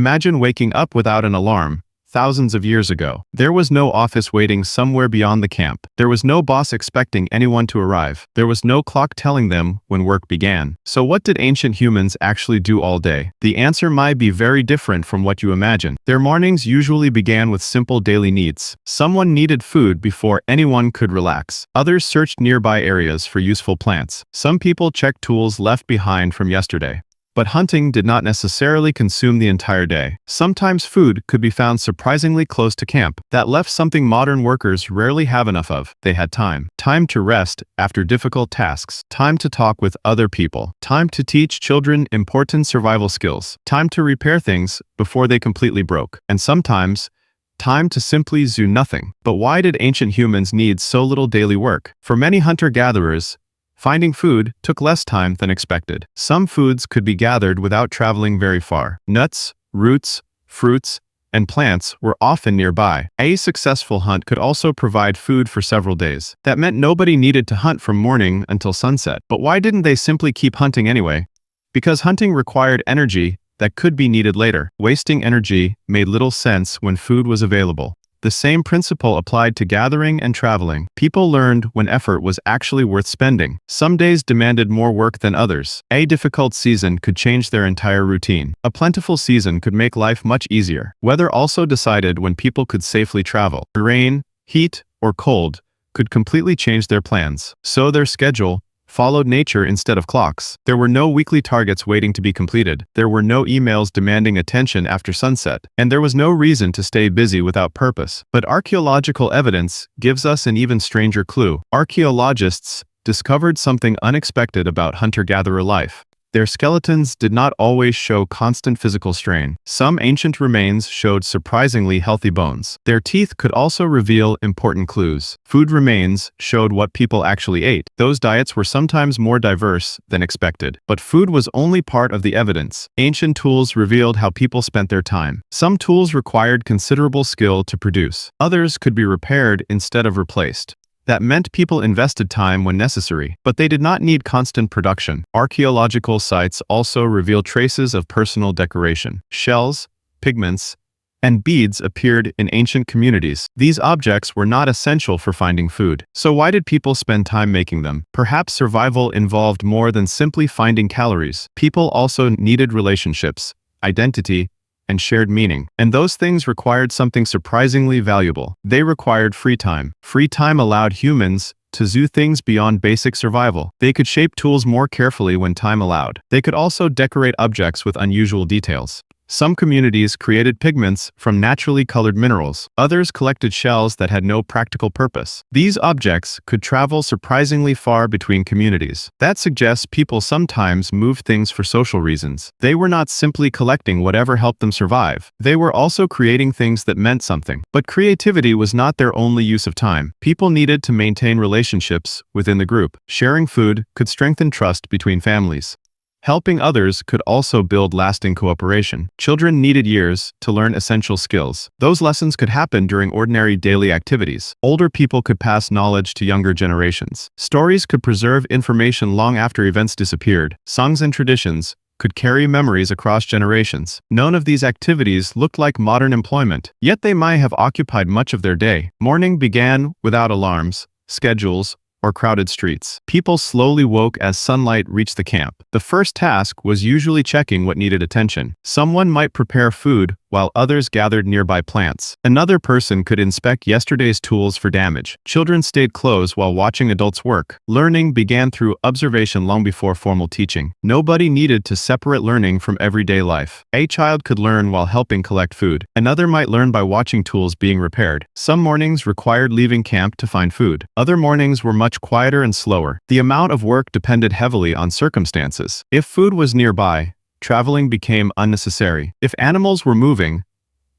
Imagine waking up without an alarm, thousands of years ago. There was no office waiting somewhere beyond the camp. There was no boss expecting anyone to arrive. There was no clock telling them when work began. So what did ancient humans actually do all day? The answer might be very different from what you imagine. Their mornings usually began with simple daily needs. Someone needed food before anyone could relax. Others searched nearby areas for useful plants. Some people checked tools left behind from yesterday. But hunting did not necessarily consume the entire day. Sometimes food could be found surprisingly close to camp. That left something modern workers rarely have enough of. They had time. Time to rest after difficult tasks. Time to talk with other people. Time to teach children important survival skills. Time to repair things before they completely broke. And sometimes, time to simply do nothing. But why did ancient humans need so little daily work? For many hunter-gatherers, finding food took less time than expected. Some foods could be gathered without traveling very far. Nuts, roots, fruits, and plants were often nearby. A successful hunt could also provide food for several days. That meant nobody needed to hunt from morning until sunset. But why didn't they simply keep hunting anyway? Because hunting required energy that could be needed later. Wasting energy made little sense when food was available. The same principle applied to gathering and traveling. People learned when effort was actually worth spending. Some days demanded more work than others. A difficult season could change their entire routine. A plentiful season could make life much easier. Weather also decided when people could safely travel. Rain, heat, or cold could completely change their plans. So their schedule followed nature instead of clocks. There were no weekly targets waiting to be completed. There were no emails demanding attention after sunset. And there was no reason to stay busy without purpose. But archaeological evidence gives us an even stranger clue. Archaeologists discovered something unexpected about hunter-gatherer life. Their skeletons did not always show constant physical strain. Some ancient remains showed surprisingly healthy bones. Their teeth could also reveal important clues. Food remains showed what people actually ate. Those diets were sometimes more diverse than expected. But food was only part of the evidence. Ancient tools revealed how people spent their time. Some tools required considerable skill to produce. Others could be repaired instead of replaced. That meant people invested time when necessary, but they did not need constant production. Archaeological sites also reveal traces of personal decoration. Shells, pigments, and beads appeared in ancient communities. These objects were not essential for finding food. So why did people spend time making them? Perhaps survival involved more than simply finding calories. People also needed relationships, identity, and shared meaning. And those things required something surprisingly valuable. They required free time. Free time allowed humans to do things beyond basic survival. They could shape tools more carefully when time allowed. They could also decorate objects with unusual details. Some communities created pigments from naturally colored minerals. Others collected shells that had no practical purpose. These objects could travel surprisingly far between communities. That suggests people sometimes moved things for social reasons. They were not simply collecting whatever helped them survive. They were also creating things that meant something. But creativity was not their only use of time. People needed to maintain relationships within the group. Sharing food could strengthen trust between families. Helping others could also build lasting cooperation. Children needed years to learn essential skills. Those lessons could happen during ordinary daily activities. Older people could pass knowledge to younger generations. Stories could preserve information long after events disappeared. Songs and traditions could carry memories across generations. None of these activities looked like modern employment, yet they might have occupied much of their day. Morning began without alarms, schedules, or crowded streets. People slowly woke as sunlight reached the camp. The first task was usually checking what needed attention. Someone might prepare food while others gathered nearby plants. Another person could inspect yesterday's tools for damage. Children stayed close while watching adults work. Learning began through observation long before formal teaching. Nobody needed to separate learning from everyday life. A child could learn while helping collect food. Another might learn by watching tools being repaired. Some mornings required leaving camp to find food. Other mornings were much quieter and slower. The amount of work depended heavily on circumstances. If food was nearby, traveling became unnecessary. If animals were moving,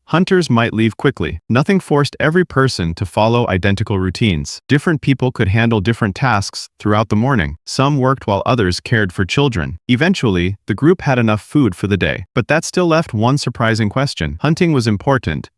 hunters might leave quickly. Nothing forced every person to follow identical routines. Different people could handle different tasks throughout the morning. Some worked while others cared for children. Eventually, the group had enough food for the day. But that still left one surprising question. Hunting was important,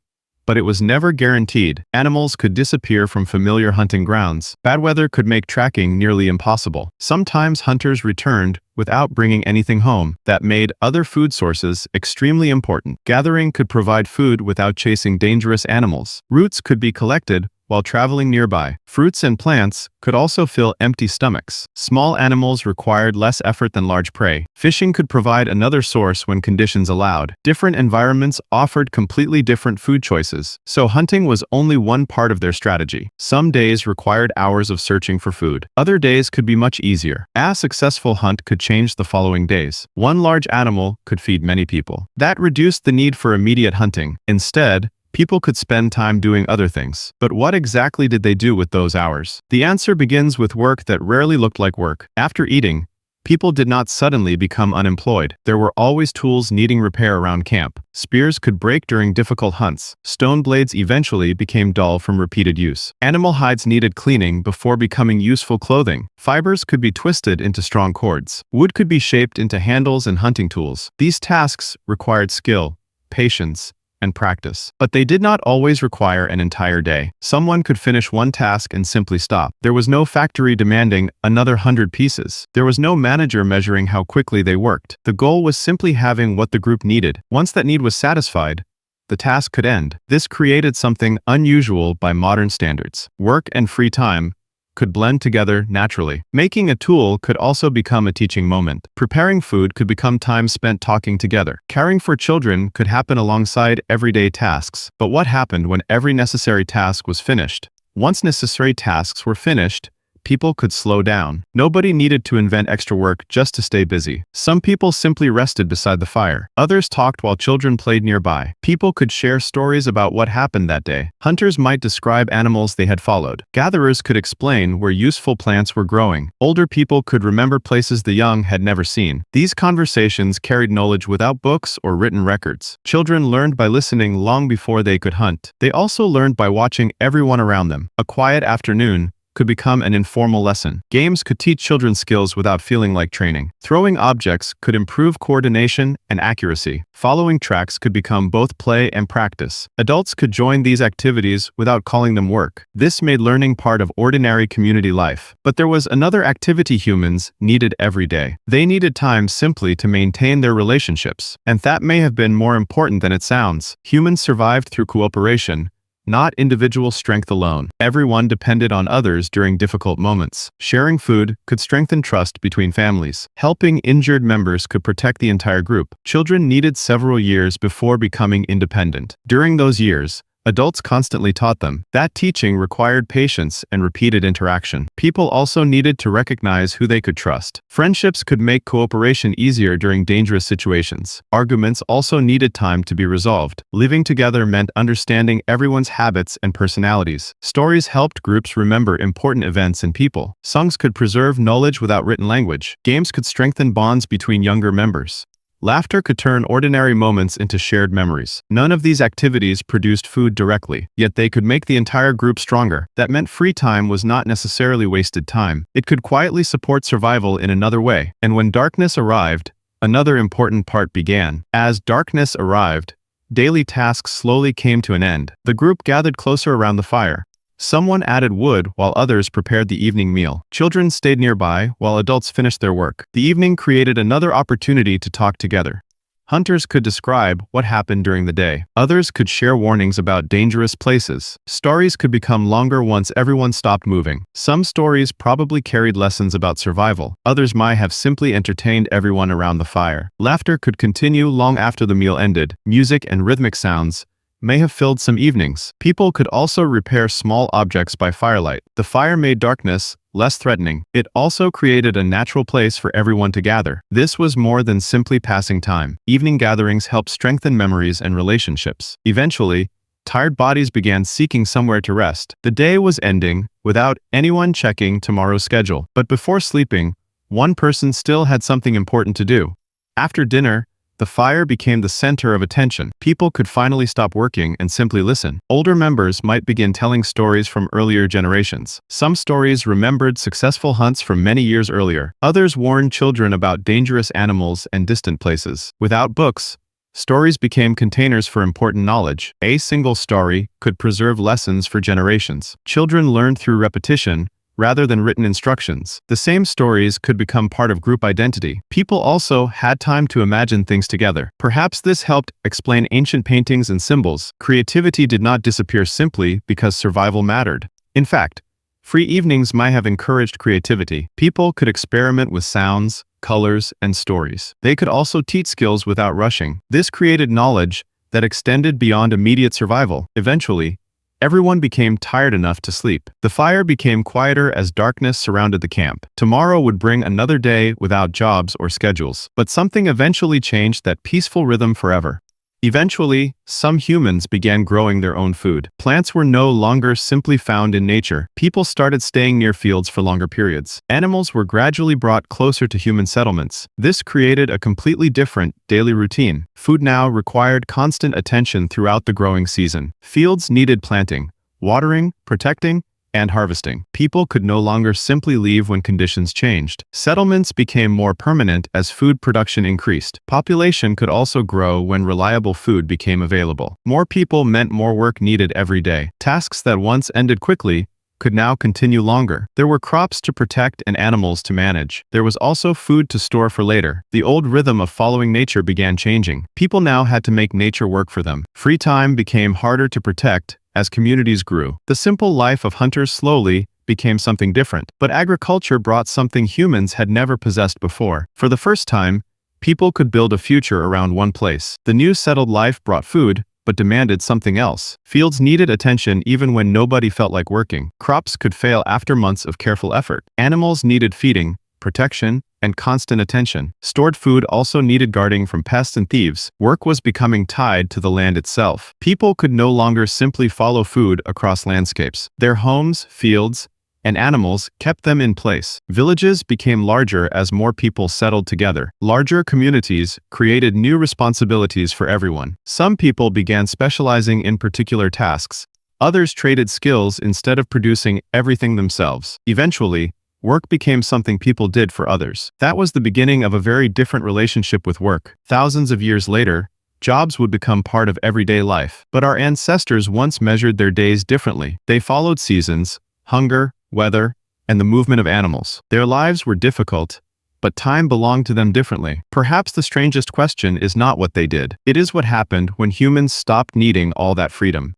but it was never guaranteed. Animals could disappear from familiar hunting grounds. Bad weather could make tracking nearly impossible. Sometimes hunters returned without bringing anything home. That made other food sources extremely important. Gathering could provide food without chasing dangerous animals. Roots could be collected while traveling nearby. Fruits and plants could also fill empty stomachs. Small animals required less effort than large prey. Fishing could provide another source when conditions allowed. Different environments offered completely different food choices, so hunting was only one part of their strategy. Some days required hours of searching for food. Other days could be much easier. A successful hunt could change the following days. One large animal could feed many people. That reduced the need for immediate hunting. Instead, people could spend time doing other things. But what exactly did they do with those hours? The answer begins with work that rarely looked like work. After eating, people did not suddenly become unemployed. There were always tools needing repair around camp. Spears could break during difficult hunts. Stone blades eventually became dull from repeated use. Animal hides needed cleaning before becoming useful clothing. Fibers could be twisted into strong cords. Wood could be shaped into handles and hunting tools. These tasks required skill, patience, and practice. But they did not always require an entire day. Someone could finish one task and simply stop. There was no factory demanding another 100 pieces. There was no manager measuring how quickly they worked. The goal was simply having what the group needed. Once that need was satisfied, the task could end. This created something unusual by modern standards. Work and free time could blend together naturally. Making a tool could also become a teaching moment. Preparing food could become time spent talking together. Caring for children could happen alongside everyday tasks. But what happened when every necessary task was finished? Once necessary tasks were finished, people could slow down. Nobody needed to invent extra work just to stay busy. Some people simply rested beside the fire. Others talked while children played nearby. People could share stories about what happened that day. Hunters might describe animals they had followed. Gatherers could explain where useful plants were growing. Older people could remember places the young had never seen. These conversations carried knowledge without books or written records. Children learned by listening long before they could hunt. They also learned by watching everyone around them. A quiet afternoon could become an informal lesson. Games could teach children skills without feeling like training. Throwing objects could improve coordination and accuracy. Following tracks could become both play and practice. Adults could join these activities without calling them work. This made learning part of ordinary community life. But there was another activity humans needed every day. They needed time simply to maintain their relationships. And that may have been more important than it sounds. Humans survived through cooperation, not individual strength alone. Everyone depended on others during difficult moments. Sharing food could strengthen trust between families. Helping injured members could protect the entire group. Children needed several years before becoming independent. During those years, adults constantly taught them. That teaching required patience and repeated interaction. People also needed to recognize who they could trust. Friendships could make cooperation easier during dangerous situations. Arguments also needed time to be resolved. Living together meant understanding everyone's habits and personalities. Stories helped groups remember important events and people. Songs could preserve knowledge without written language. Games could strengthen bonds between younger members. Laughter could turn ordinary moments into shared memories. None of these activities produced food directly, yet they could make the entire group stronger. That meant free time was not necessarily wasted time. It could quietly support survival in another way. And when darkness arrived, another important part began. As darkness arrived, daily tasks slowly came to an end. The group gathered closer around the fire. Someone added wood while others prepared the evening meal. Children stayed nearby while adults finished their work. The evening created another opportunity to talk together. Hunters could describe what happened during the day. Others could share warnings about dangerous places. Stories could become longer once everyone stopped moving. Some stories probably carried lessons about survival. Others might have simply entertained everyone around the fire. Laughter could continue long after the meal ended. Music and rhythmic sounds may have filled some evenings. People could also repair small objects by firelight. The fire made darkness less threatening. It also created a natural place for everyone to gather. This was more than simply passing time. Evening gatherings helped strengthen memories and relationships. Eventually, tired bodies began seeking somewhere to rest. The day was ending without anyone checking tomorrow's schedule. But before sleeping, one person still had something important to do. After dinner, the fire became the center of attention. People could finally stop working and simply listen. Older members might begin telling stories from earlier generations. Some stories remembered successful hunts from many years earlier. Others warned children about dangerous animals and distant places. Without books, Stories became containers for important knowledge. A single story could preserve lessons for generations. Children learned through repetition, rather than written instructions. The same stories could become part of group identity. People also had time to imagine things together. Perhaps this helped explain ancient paintings and symbols. Creativity did not disappear simply because survival mattered. In fact, free evenings might have encouraged creativity. People could experiment with sounds, colors, and stories. They could also teach skills without rushing. This created knowledge that extended beyond immediate survival. Eventually, everyone became tired enough to sleep. The fire became quieter as darkness surrounded the camp. Tomorrow would bring another day without jobs or schedules. But something eventually changed that peaceful rhythm forever. Eventually, some humans began growing their own food. Plants were no longer simply found in nature. People started staying near fields for longer periods. Animals were gradually brought closer to human settlements. This created a completely different daily routine. Food now required constant attention throughout the growing season. Fields needed planting, watering, protecting, and harvesting. People could no longer simply leave when conditions changed. Settlements became more permanent as food production increased. Population could also grow when reliable food became available. More people meant more work needed every day. Tasks that once ended quickly could now continue longer. There were crops to protect and animals to manage. There was also food to store for later. The old rhythm of following nature began changing. People now had to make nature work for them. Free time became harder to protect as communities grew. The simple life of hunters slowly became something different. But agriculture brought something humans had never possessed before. For the first time, people could build a future around one place. The new settled life brought food, but demanded something else. Fields needed attention even when nobody felt like working. Crops could fail after months of careful effort. Animals needed feeding, protection, and constant attention. Stored food also needed guarding from pests and thieves. Work was becoming tied to the land itself. People could no longer simply follow food across landscapes. Their homes, fields, and animals kept them in place. Villages became larger as more people settled together. Larger communities created new responsibilities for everyone. Some people began specializing in particular tasks. Others traded skills instead of producing everything themselves. Eventually, work became something people did for others. That was the beginning of a very different relationship with work. Thousands of years later, jobs would become part of everyday life. But our ancestors once measured their days differently. They followed seasons, hunger, weather, and the movement of animals. Their lives were difficult, but time belonged to them differently. Perhaps the strangest question is not what they did. It is what happened when humans stopped needing all that freedom.